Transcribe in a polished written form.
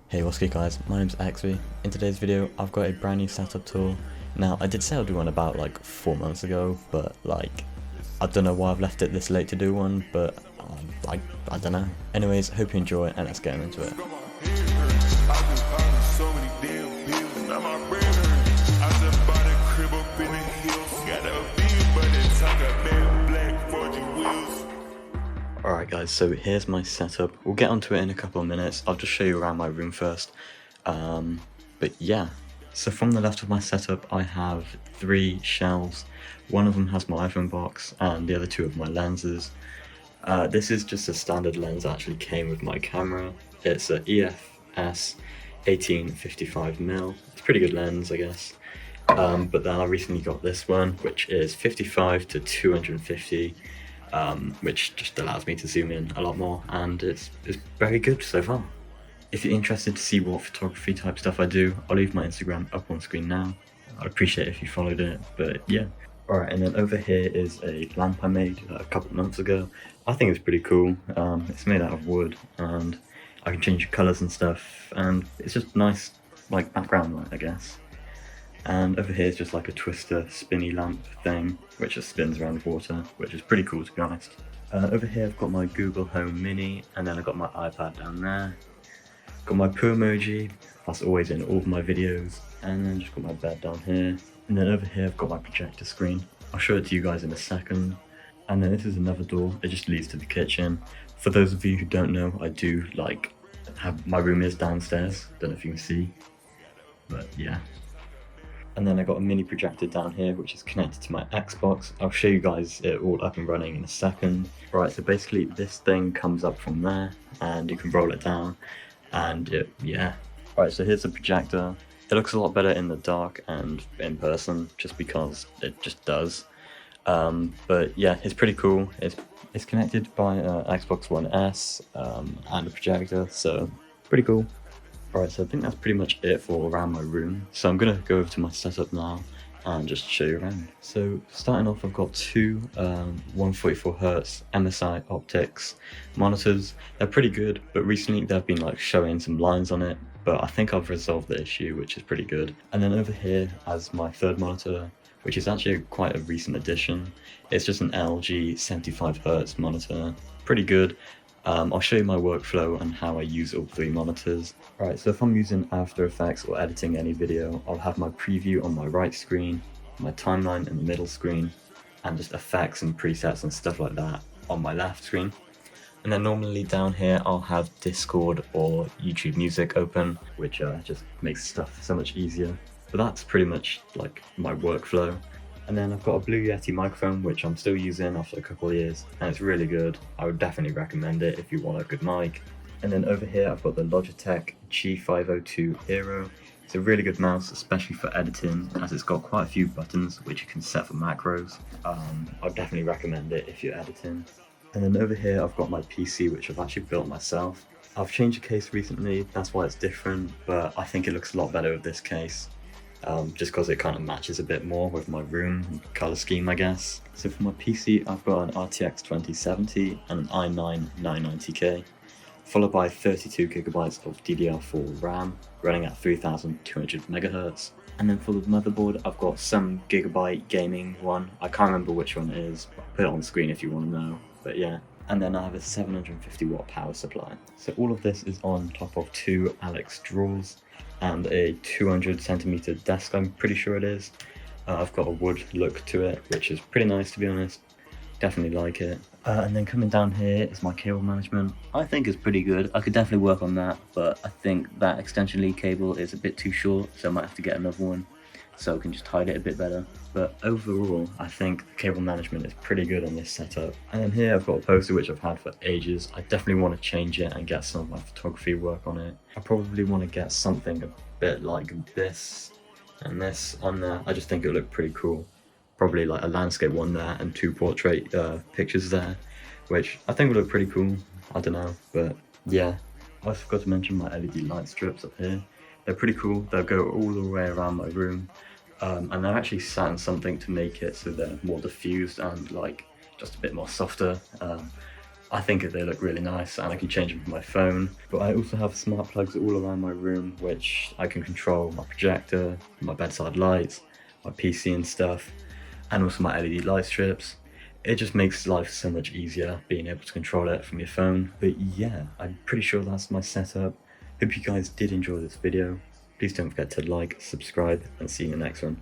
Hey, what's good guys, my name's Exvy. In today's video I've got a brand new setup tool. Now I did say I'll do one about like 4 months ago, but like I don't know why I've left it this late to do one, but I don't know. Anyways, hope you enjoy and let's get into it. Alright guys, so here's my setup. We'll get onto it in a couple of minutes. I'll just show you around my room first. But yeah, so from the left of my setup I have 3 shelves. One of them has my iPhone box and the other 2 of my lenses. This is just a standard lens that actually came with my camera. It's a EFS 18-55mm. It's a pretty good lens, I guess. But then I recently got this one, which is 55-250. Which just allows me to zoom in a lot more, and it's very good so far. If you're interested to see what photography type stuff I do, I'll leave my Instagram up on screen now. I'd appreciate it if you followed it, but yeah. Alright, and then over here is a lamp I made a couple of months ago. I think it's pretty cool. It's made out of wood, and I can change the colours and stuff, and it's just nice, like, background light, I guess. And over here is just like a twister spinny lamp thing, which just spins around the water, which is pretty cool to be honest. Over here I've got my Google Home Mini, and then I've got my iPad down there. Got my poo emoji, that's always in all of my videos, and then just got my bed down here. And then over here I've got my projector screen. I'll show it to you guys in a second. And then this is another door, it just leads to the kitchen. For those of you who don't know, I do like have, my room is downstairs, don't know if you can see, but yeah. And then I got a mini projector down here which is connected to my Xbox. I'll show you guys it all up and running in a second. Right, so basically this thing comes up from there and you can roll it down and yeah. Right, so here's the projector. It looks a lot better in the dark and in person just because it just does. But yeah, it's pretty cool. It's connected by Xbox One S and a projector, so pretty cool. Alright, so I think that's pretty much it for around my room. So I'm going to go over to my setup now and just show you around. So starting off, I've got 2 144Hz MSI optics monitors. They're pretty good, but recently they've been like showing some lines on it, but I think I've resolved the issue, which is pretty good. And then over here as my 3rd monitor, which is actually quite a recent addition. It's just an LG 75Hz monitor, pretty good. I'll show you my workflow and how I use all 3 monitors. Alright, so if I'm using After Effects or editing any video, I'll have my preview on my right screen, my timeline in the middle screen, and just effects and presets and stuff like that on my left screen. And then normally down here I'll have Discord or YouTube Music open, which just makes stuff so much easier. But that's pretty much like my workflow. And then I've got a Blue Yeti microphone, which I'm still using after a couple of years, and it's really good. I would definitely recommend it if you want a good mic. And then over here I've got the Logitech G502 Aero. It's a really good mouse, especially for editing, as it's got quite a few buttons which you can set for macros. I'd definitely recommend it if you're editing. And then over here I've got my PC, which I've actually built myself. I've changed the case recently, that's why it's different, but I think it looks a lot better with this case. Just because it kind of matches a bit more with my room color scheme, I guess. So for my PC, I've got an RTX 2070 and an i9 990K, followed by 32 gigabytes of DDR4 RAM, running at 3200 MHz. And then for the motherboard, I've got some Gigabyte gaming one. I can't remember which one it is, but I'll put it on the screen if you want to know, but yeah. And then I have a 750 watt power supply. So all of this is on top of 2 Alex drawers and a 200 centimeter desk, I'm pretty sure it is. I've got a wood look to it, which is pretty nice to be honest. Definitely like it. And then coming down here is my cable management. I think it's pretty good. I could definitely work on that, but I think that extension lead cable is a bit too short, so I might have to get another one so I can just hide it a bit better. But overall, I think the cable management is pretty good on this setup. And then here I've got a poster which I've had for ages. I definitely want to change it and get some of my photography work on it. I probably want to get something a bit like this and this on there. I just think it would look pretty cool. Probably like a landscape one there and 2 portrait pictures there, which I think would look pretty cool. I don't know, but yeah. I forgot to mention my LED light strips up here. They're pretty cool. They'll go all the way around my room. And they're actually sat in something to make it so they're more diffused and like just a bit more softer. I think they look really nice, and I can change them from my phone. But I also have smart plugs all around my room, which I can control my projector, my bedside lights, my PC and stuff, and also my LED light strips. It just makes life so much easier being able to control it from your phone. But yeah, I'm pretty sure that's my setup. Hope you guys did enjoy this video. Please don't forget to like, subscribe, and see you in the next one.